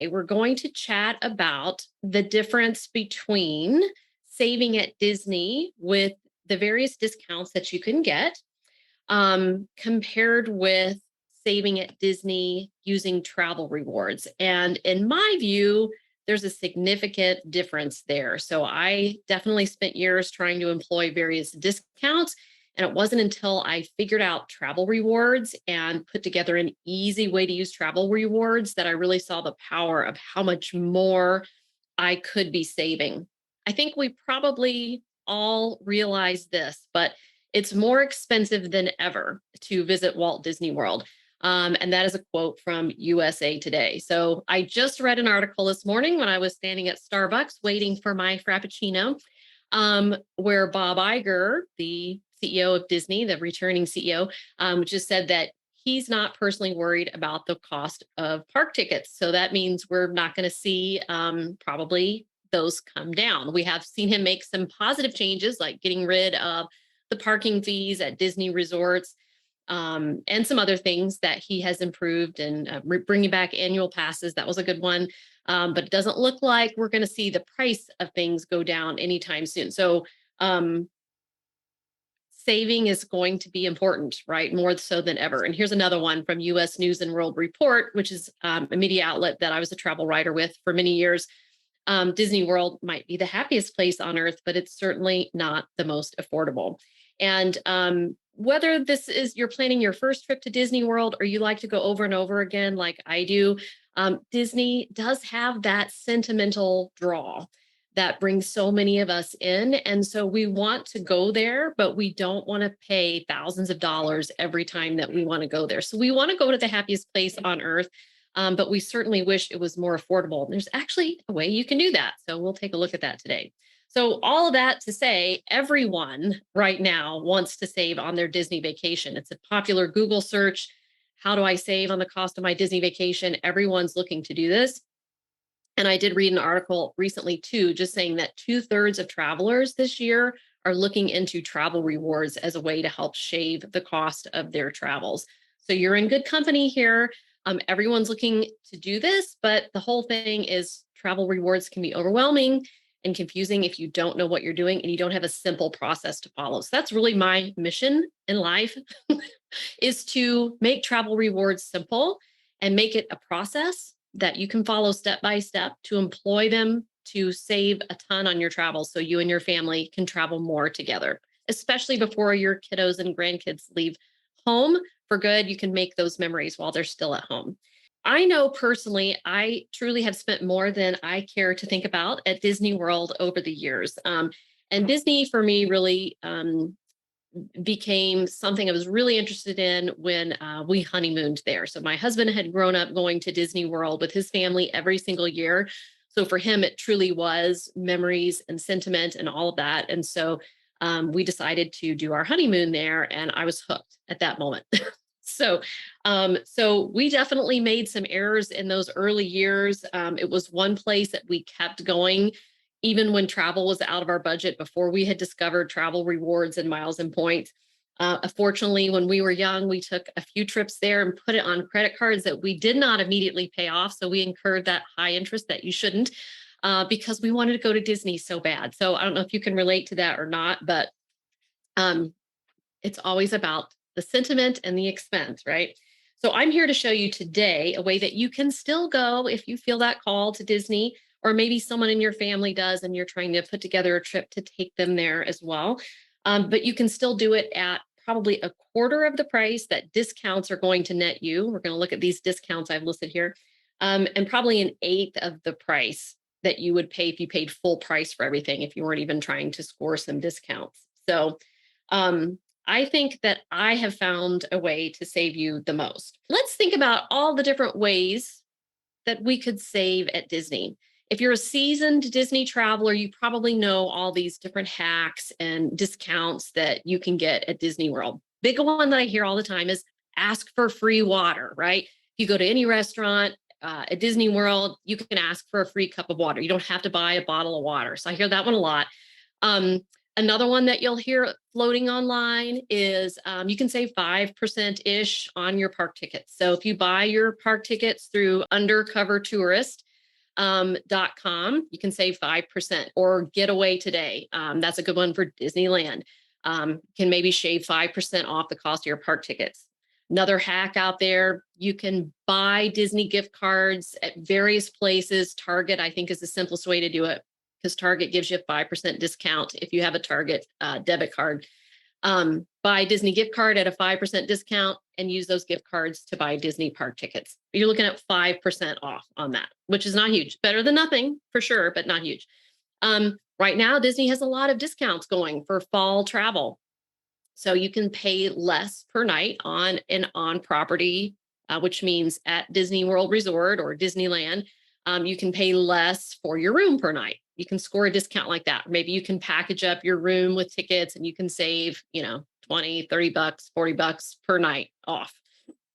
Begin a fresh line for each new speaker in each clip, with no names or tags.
we're going to chat about the difference between saving at Disney with the various discounts that you can get, compared with saving at Disney using travel rewards. And in my view, there's a significant difference there. So I definitely spent years trying to employ various discounts. And it wasn't until I figured out travel rewards and put together an easy way to use travel rewards that I really saw the power of how much more I could be saving. I think we probably all realize this, but it's more expensive than ever to visit Walt Disney World. And that is a quote from USA Today. So I just read an article this morning when I was standing at Starbucks waiting for my Frappuccino, where Bob Iger, the CEO of Disney, the returning CEO, just said that he's not personally worried about the cost of park tickets. So that means we're not going to see probably those come down. We have seen him make some positive changes, like getting rid of the parking fees at Disney resorts, and some other things that he has improved, and bringing back annual passes. That was a good one. But it doesn't look like we're going to see the price of things go down anytime soon. So saving is going to be important, right? More so than ever. And here's another one from US News and World Report, which is a media outlet that I was a travel writer with for many years. Disney World might be the happiest place on earth, but it's certainly not the most affordable. And whether this is you're planning your first trip to Disney World or you like to go over and over again, like I do, Disney does have that sentimental draw that brings so many of us in. And so we want to go there, but we don't want to pay thousands of dollars every time that we want to go there. So we want to go to the happiest place on earth. But we certainly wish it was more affordable. There's actually a way you can do that. So we'll take a look at that today. So all of that to say, everyone right now wants to save on their Disney vacation. It's a popular Google search. How do I save on the cost of my Disney vacation? Everyone's looking to do this. And I did read an article recently too, just saying that 2/3 of travelers this year are looking into travel rewards as a way to help shave the cost of their travels. So you're in good company here. Everyone's looking to do this, but the whole thing is travel rewards can be overwhelming and confusing if you don't know what you're doing and you don't have a simple process to follow. So that's really my mission in life is to make travel rewards simple and make it a process that you can follow step by step to employ them to save a ton on your travel so you and your family can travel more together, especially before your kiddos and grandkids leave home for good. You can make those memories while they're still at home. I know personally, I truly have spent more than I care to think about at Disney World over the years. And Disney for me really became something I was really interested in when we honeymooned there. So my husband had grown up going to Disney World with his family every single year. So for him, it truly was memories and sentiment and all of that. And so we decided to do our honeymoon there, and I was hooked at that moment. So we definitely made some errors in those early years. It was one place that we kept going even when travel was out of our budget before we had discovered travel rewards and miles and points. Fortunately, when we were young, we took a few trips there and put it on credit cards that we did not immediately pay off. So we incurred that high interest that you shouldn't, because we wanted to go to Disney so bad. So I don't know if you can relate to that or not, but it's always about the sentiment and the expense, right? So I'm here to show you today a way that you can still go if you feel that call to Disney, or maybe someone in your family does, and you're trying to put together a trip to take them there as well. But you can still do it at probably a quarter of the price that discounts are going to net you. We're going to look at these discounts I've listed here, and probably an eighth of the price that you would pay if you paid full price for everything, if you weren't even trying to score some discounts. So I think that I have found a way to save you the most. Let's think about all the different ways that we could save at Disney. If you're a seasoned Disney traveler, you probably know all these different hacks and discounts that you can get at Disney World. Big one that I hear all the time is ask for free water, right? If you go to any restaurant at Disney World, you can ask for a free cup of water. You don't have to buy a bottle of water. So I hear that one a lot. Another one that you'll hear floating online is you can save 5%-ish on your park tickets. So if you buy your park tickets through Undercover Tourist, .com, you can save 5%, or Getaway Today. That's a good one for Disneyland. Can maybe shave 5% off the cost of your park tickets. Another hack out there, you can buy Disney gift cards at various places. Target, I think, is the simplest way to do it, because Target gives you a 5% discount if you have a Target debit card. Buy Disney gift card at a 5% discount and use those gift cards to buy Disney park tickets. You're looking at 5% off on that, which is not huge. Better than nothing for sure, but not huge. Right now, Disney has a lot of discounts going for fall travel. So you can pay less per night on an on-property, which means at Disney World Resort or Disneyland, you can pay less for your room per night. You can score a discount like that. Maybe you can package up your room with tickets and you can save, 20, 30 bucks, 40 bucks per night off.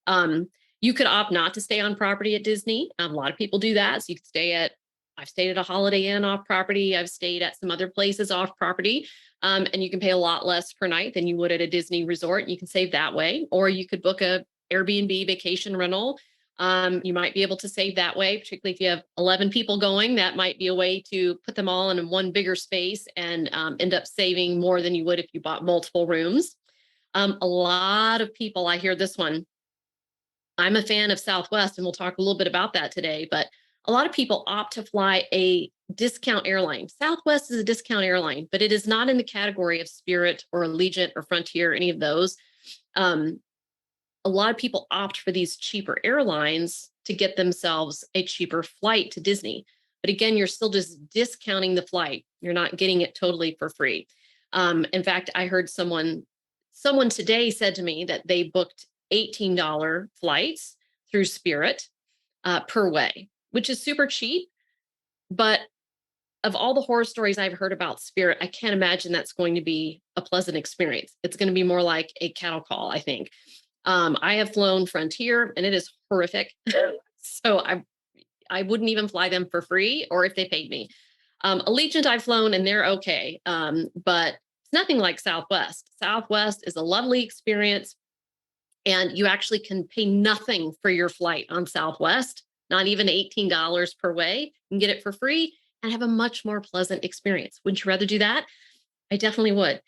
You could opt not to stay on property at Disney. A lot of people do that. So you could I've stayed at a Holiday Inn off property. I've stayed at some other places off property. And you can pay a lot less per night than you would at a Disney resort. You can save that way, or you could book a Airbnb vacation rental. You might be able to save that way, particularly if you have 11 people going. That might be a way to put them all in one bigger space and end up saving more than you would if you bought multiple rooms. A lot of people, I hear this one. I'm a fan of Southwest, and we'll talk a little bit about that today, but a lot of people opt to fly a discount airline. Southwest is a discount airline, but it is not in the category of Spirit or Allegiant or Frontier, any of those. A lot of people opt for these cheaper airlines to get themselves a cheaper flight to Disney. But again, you're still just discounting the flight. You're not getting it totally for free. In fact, I heard someone today said to me that they booked $18 flights through Spirit per way, which is super cheap. But of all the horror stories I've heard about Spirit, I can't imagine that's going to be a pleasant experience. It's going to be more like a cattle call, I think. I have flown Frontier and it is horrific. So I wouldn't even fly them for free or if they paid me. Allegiant I've flown and they're okay. But it's nothing like Southwest. Southwest is a lovely experience. And you actually can pay nothing for your flight on Southwest, not even $18 per way. You can get it for free and have a much more pleasant experience. Wouldn't you rather do that? I definitely would.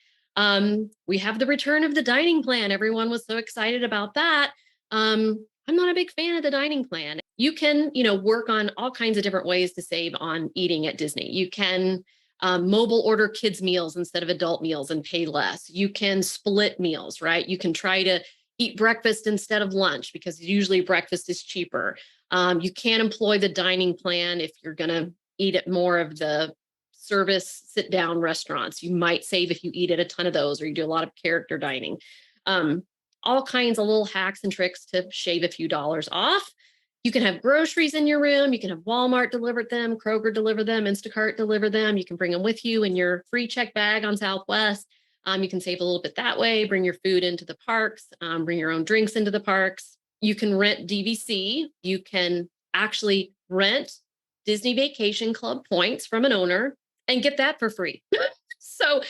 We have the return of the dining plan. Everyone was so excited about that. I'm not a big fan of the dining plan. You can, work on all kinds of different ways to save on eating at Disney. You can mobile order kids meals instead of adult meals and pay less. You can split meals, right? You can try to eat breakfast instead of lunch because usually breakfast is cheaper. You can employ the dining plan if you're going to eat at more of the service sit down restaurants. You might save if you eat at a ton of those, or you do a lot of character dining. All kinds of little hacks and tricks to shave a few dollars off. You can have groceries in your room. You can have Walmart deliver them, Kroger deliver them, Instacart deliver them. You can bring them with you in your free check bag on Southwest. You can save a little bit that way, bring your food into the parks, bring your own drinks into the parks. You can rent DVC. You can actually rent Disney Vacation Club points from an owner and get that for free. So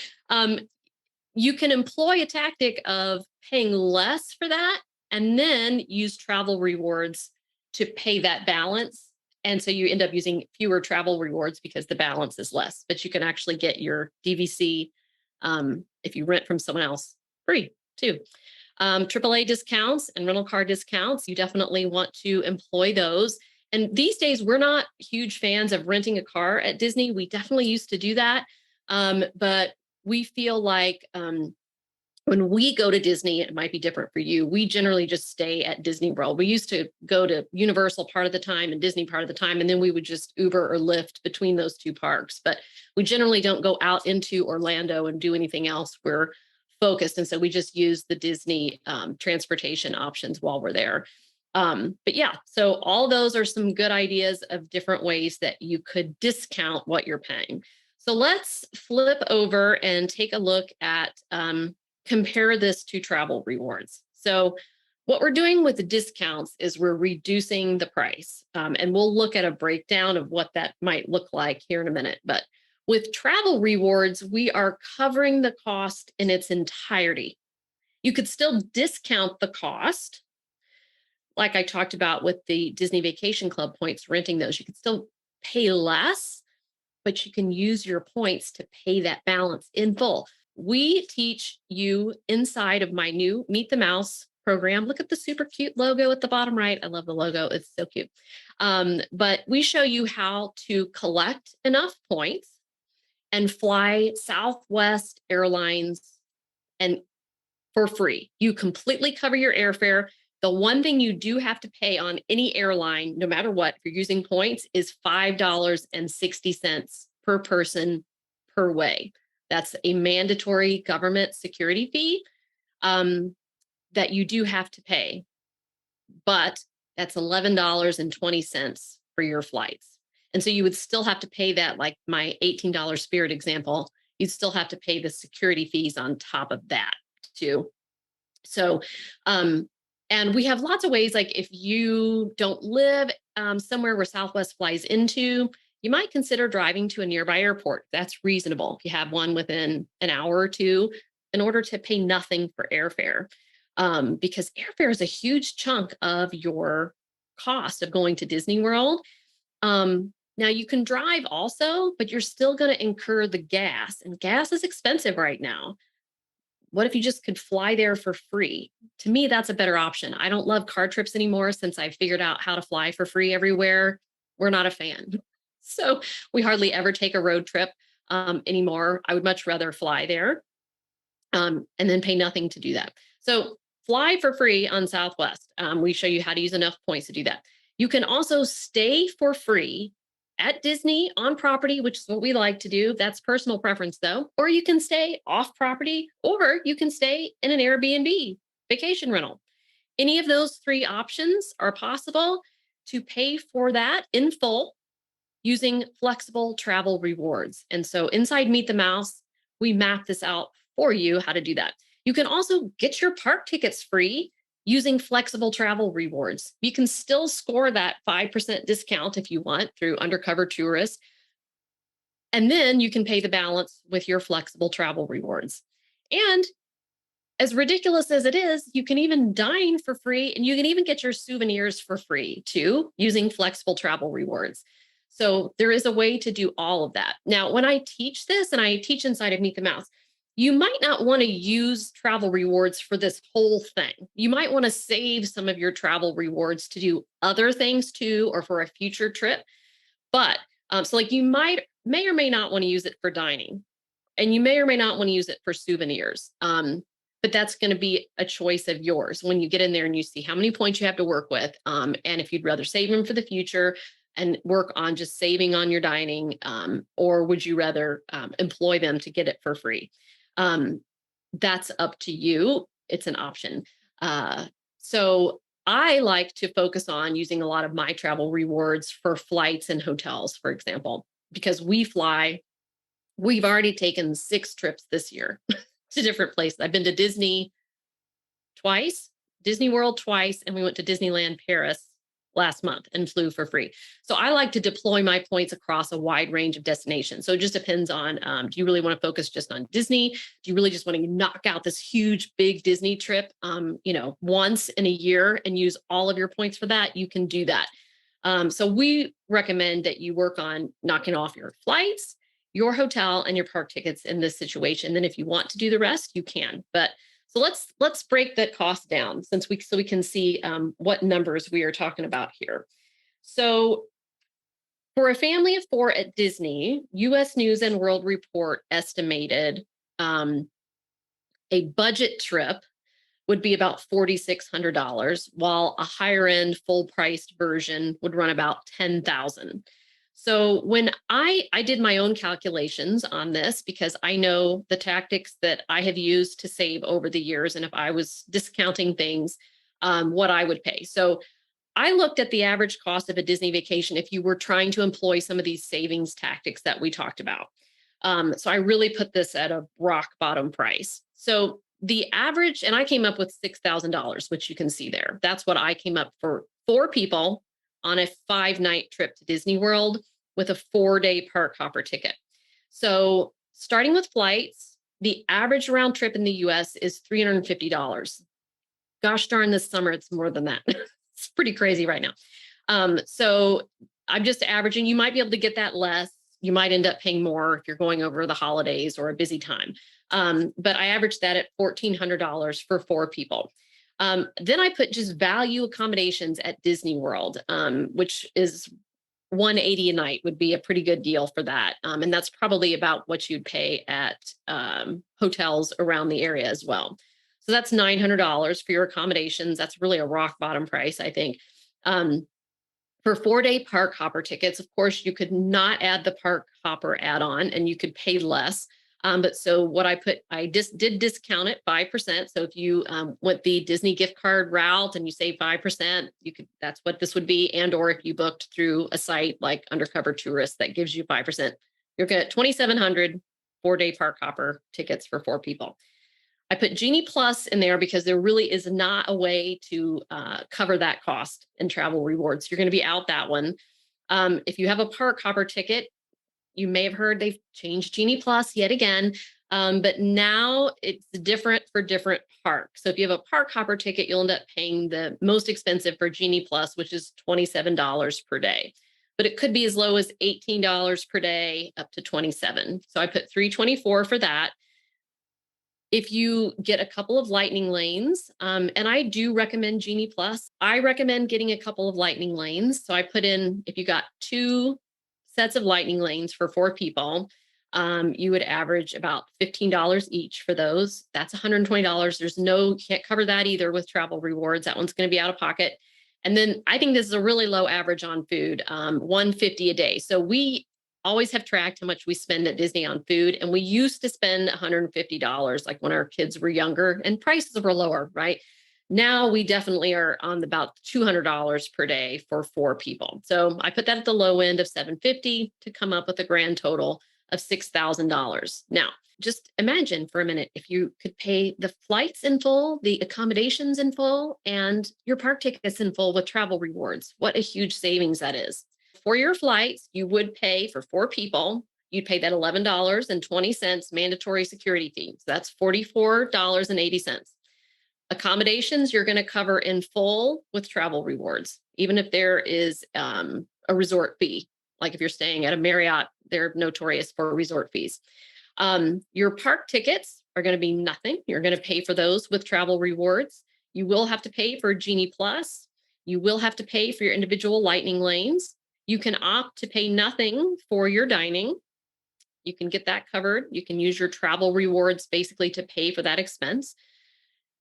you can employ a tactic of paying less for that and then use travel rewards to pay that balance. And so you end up using fewer travel rewards because the balance is less, but you can actually get your DVC if you rent from someone else free too. AAA discounts and rental car discounts, you definitely want to employ those. And these days, we're not huge fans of renting a car at Disney. We definitely used to do that. But we feel like when we go to Disney, it might be different for you. We generally just stay at Disney World. We used to go to Universal part of the time and Disney part of the time, and then we would just Uber or Lyft between those two parks. But we generally don't go out into Orlando and do anything else. We're focused. And so we just use the Disney transportation options while we're there. But yeah, so all those are some good ideas of different ways that you could discount what you're paying. So let's flip over and take a look at compare this to travel rewards. So what we're doing with the discounts is we're reducing the price. And we'll look at a breakdown of what that might look like here in a minute. But with travel rewards, we are covering the cost in its entirety. You could still discount the cost, like I talked about with the Disney Vacation Club points, renting those. You could still pay less, but you can use your points to pay that balance in full. We teach you inside of my new Meet the Mouse program. Look at the super cute logo at the bottom right. I love the logo. It's so cute. But we show you how to collect enough points and fly Southwest Airlines and for free. You completely cover your airfare. The one thing you do have to pay on any airline, no matter what, if you're using points, is $5.60 per person per way. That's a mandatory government security fee that you do have to pay, but that's $11.20 for your flights. And so you would still have to pay that, like my $18 Spirit example, you'd still have to pay the security fees on top of that too. So, and we have lots of ways, like if you don't live somewhere where Southwest flies into, you might consider driving to a nearby airport. That's reasonable if you have one within an hour or two in order to pay nothing for airfare. Because airfare is a huge chunk of your cost of going to Disney World. Now you can drive also, but you're still going to incur the gas, and gas is expensive right now. What if you just could fly there for free? To me, that's a better option. I don't love car trips anymore since I figured out how to fly for free everywhere. We're not a fan. So we hardly ever take a road trip anymore. I would much rather fly there and then pay nothing to do that. So fly for free on Southwest. We show you how to use enough points to do that. You can also stay for free at Disney on property, which is what we like to do. That's personal preference though. Or you can stay off property, or you can stay in an Airbnb vacation rental. Any of those three options are possible to pay for that in full using flexible travel rewards. And so inside Meet the Mouse, we map this out for you how to do that. You can also get your park tickets free using flexible travel rewards. You can still score that 5% discount if you want through Undercover Tourist. And then you can pay the balance with your flexible travel rewards. And as ridiculous as it is, you can even dine for free, and you can even get your souvenirs for free too, using flexible travel rewards. So there is a way to do all of that. Now, when I teach this, and I teach inside of Meet the Mouse, you might not want to use travel rewards for this whole thing. You might want to save some of your travel rewards to do other things too, or for a future trip. But so like you may or may not want to use it for dining, and you may or may not want to use it for souvenirs. But that's going to be a choice of yours when you get in there and you see how many points you have to work with. And if you'd rather save them for the future and work on just saving on your dining, or would you rather employ them to get it for free? That's up to you. It's an option. So I like to focus on using a lot of my travel rewards for flights and hotels, for example, because we've already taken 6 trips this year to different places. I've been to Disney twice, Disney World twice, and we went to Disneyland Paris last month and flew for free. So I like to deploy my points across a wide range of destinations. So it just depends on, do you really want to focus just on Disney? Do you really just want to knock out this huge, big Disney trip, once in a year and use all of your points for that? You can do that. So we recommend that you work on knocking off your flights, your hotel, and your park tickets in this situation. Then if you want to do the rest, you can. But so let's break that cost down so we can see what numbers we are talking about here. So for a family of 4 at Disney, U.S. News and World Report estimated a budget trip would be about $4,600, while a higher end full priced version would run about $10,000. So when I did my own calculations on this, because I know the tactics that I have used to save over the years, and if I was discounting things, what I would pay. So I looked at the average cost of a Disney vacation if you were trying to employ some of these savings tactics that we talked about. So I really put this at a rock bottom price. So the average, and I came up with $6,000, which you can see there. That's what I came up for 4 people on a 5-night trip to Disney World with a 4-day park hopper ticket. So starting with flights, the average round trip in the US is $350. Gosh darn, this summer, it's more than that. It's pretty crazy right now. So I'm just averaging. You might be able to get that less. You might end up paying more if you're going over the holidays or a busy time. But I averaged that at $1,400 for 4 people. Then I put just value accommodations at Disney World, which is 180 a night would be a pretty good deal for that. And that's probably about what you'd pay at hotels around the area as well. So that's $900 for your accommodations. That's really a rock bottom price, I think. For 4-day park hopper tickets, of course, you could not add the park hopper add-on and you could pay less. But so what I just did discount it 5%. So if you went the Disney gift card route and you save 5%, that's what this would be. And or if you booked through a site like Undercover Tourist that gives you 5%, you're going to get 2,700 4-day park hopper tickets for 4 people. I put Genie Plus in there because there really is not a way to cover that cost in travel rewards. You're going to be out that one. If you have a park hopper ticket, you may have heard they've changed Genie Plus yet again, but now it's different for different parks. So if you have a park hopper ticket, you'll end up paying the most expensive for Genie Plus, which is $27 per day. But it could be as low as $18 per day up to $27. So I put $324 for that. If you get a couple of lightning lanes, and I do recommend Genie Plus, I recommend getting a couple of lightning lanes. So I put in, if you got 2 sets of lightning lanes for 4 people, you would average about $15 each for those. That's $120. You can't cover that either with travel rewards. That one's going to be out of pocket. And then I think this is a really low average on food, $150 a day. So we always have tracked how much we spend at Disney on food. And we used to spend $150 like when our kids were younger and prices were lower, right? Now we definitely are on about $200 per day for 4 people. So I put that at the low end of $750 to come up with a grand total of $6,000. Now, just imagine for a minute if you could pay the flights in full, the accommodations in full, and your park tickets in full with travel rewards. What a huge savings that is. For your flights, you would pay for 4 people. You'd pay that $11.20 mandatory security fee. So that's $44.80. Accommodations, you're going to cover in full with travel rewards, even if there is a resort fee. Like if you're staying at a Marriott, they're notorious for resort fees. Your park tickets are going to be nothing. You're going to pay for those with travel rewards. You will have to pay for Genie Plus. You will have to pay for your individual lightning lanes. You can opt to pay nothing for your dining. You can get that covered. You can use your travel rewards basically to pay for that expense.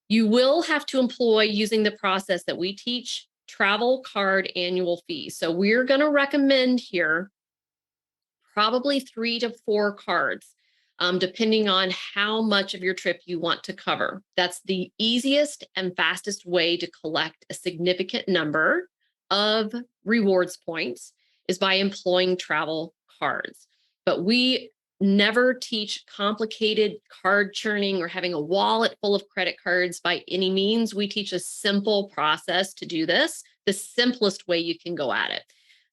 You will have to employ, using the process that we teach, travel card annual fees. So we're going to recommend here probably 3 to 4 cards, depending on how much of your trip you want to cover. That's the easiest and fastest way to collect a significant number of rewards points is by employing travel cards. But we never teach complicated card churning or having a wallet full of credit cards by any means. We teach a simple process to do this, the simplest way you can go at it.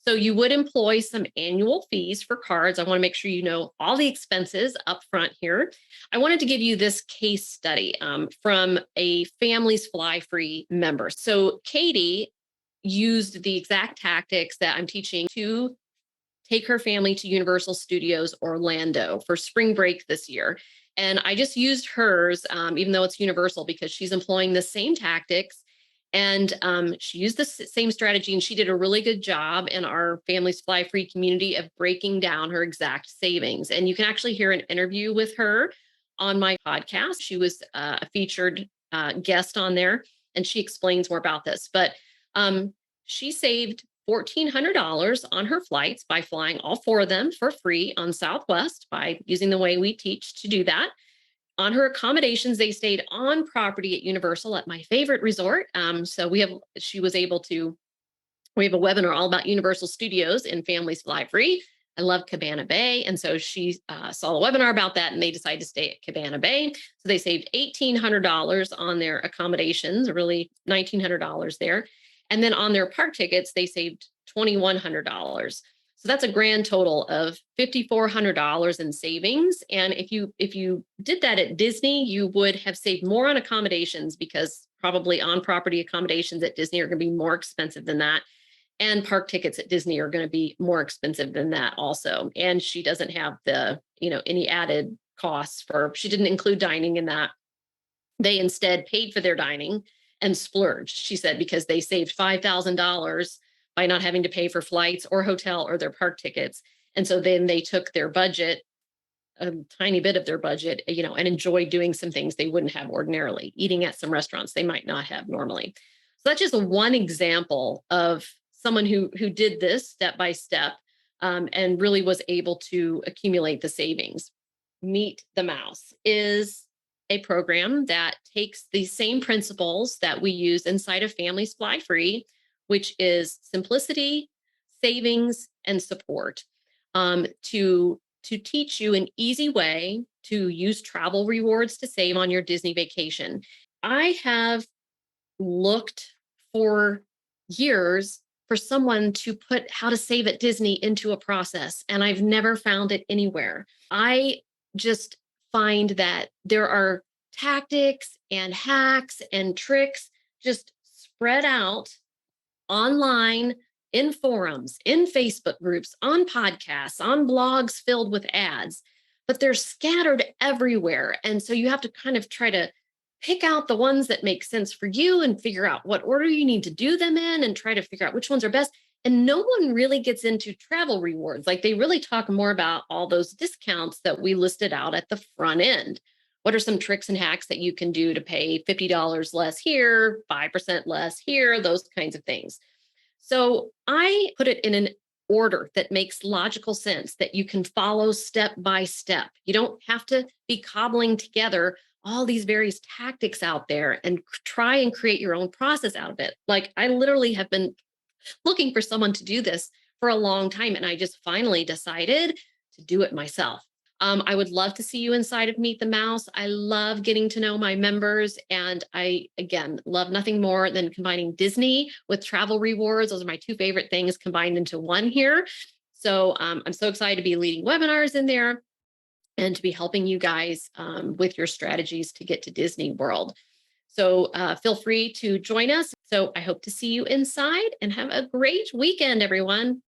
So you would employ some annual fees for cards. I want to make sure you know all the expenses up front here. I wanted to give you this case study from a family's Flyfree member. So Katie used the exact tactics that I'm teaching to take her family to Universal Studios Orlando for spring break this year. And I just used hers, even though it's Universal, because she's employing the same tactics. And she used the same strategy, and she did a really good job in our Families Flyfree community of breaking down her exact savings. And you can actually hear an interview with her on my podcast. She was a featured guest on there, and she explains more about this. But she saved $1,400 on her flights by flying all 4 of them for free on Southwest by using the way we teach to do that. On her accommodations, they stayed on property at Universal at my favorite resort. So we have a webinar all about Universal Studios and Families Flyfree. I love Cabana Bay. And so she saw a webinar about that and they decided to stay at Cabana Bay. So they saved $1,800 on their accommodations, really $1,900 there. And then on their park tickets, they saved $2,100. So that's a grand total of $5,400 in savings. And if you did that at Disney, you would have saved more on accommodations because probably on-property accommodations at Disney are going to be more expensive than that. And park tickets at Disney are going to be more expensive than that also. And she doesn't have the, any added costs she didn't include dining in that. They instead paid for their dining and splurged, she said, because they saved $5,000 by not having to pay for flights or hotel or their park tickets. And so then they took their budget, a tiny bit of their budget, and enjoyed doing some things they wouldn't have ordinarily, eating at some restaurants they might not have normally. So that's just one example of someone who did this step by step, and really was able to accumulate the savings. Meet the Mouse is a program that takes the same principles that we use inside of Families Fly Free, which is simplicity, savings, and support, to teach you an easy way to use travel rewards to save on your Disney vacation. I have looked for years for someone to put how to save at Disney into a process, and I've never found it anywhere. I just find that there are tactics and hacks and tricks just spread out online, in forums, in Facebook groups, on podcasts, on blogs filled with ads, but they're scattered everywhere. And so you have to kind of try to pick out the ones that make sense for you and figure out what order you need to do them in and try to figure out which ones are best. And no one really gets into travel rewards. Like, they really talk more about all those discounts that we listed out at the front end. What are some tricks and hacks that you can do to pay $50 less here, 5% less here, those kinds of things? So I put it in an order that makes logical sense, that you can follow step by step. You don't have to be cobbling together all these various tactics out there and try and create your own process out of it. Like, I literally have been looking for someone to do this for a long time, and I just finally decided to do it myself. I would love to see you inside of Meet the Mouse. I love getting to know my members. And I, again, love nothing more than combining Disney with travel rewards. Those are my two favorite things combined into one here. So I'm so excited to be leading webinars in there and to be helping you guys with your strategies to get to Disney World. So feel free to join us. So I hope to see you inside, and have a great weekend, everyone.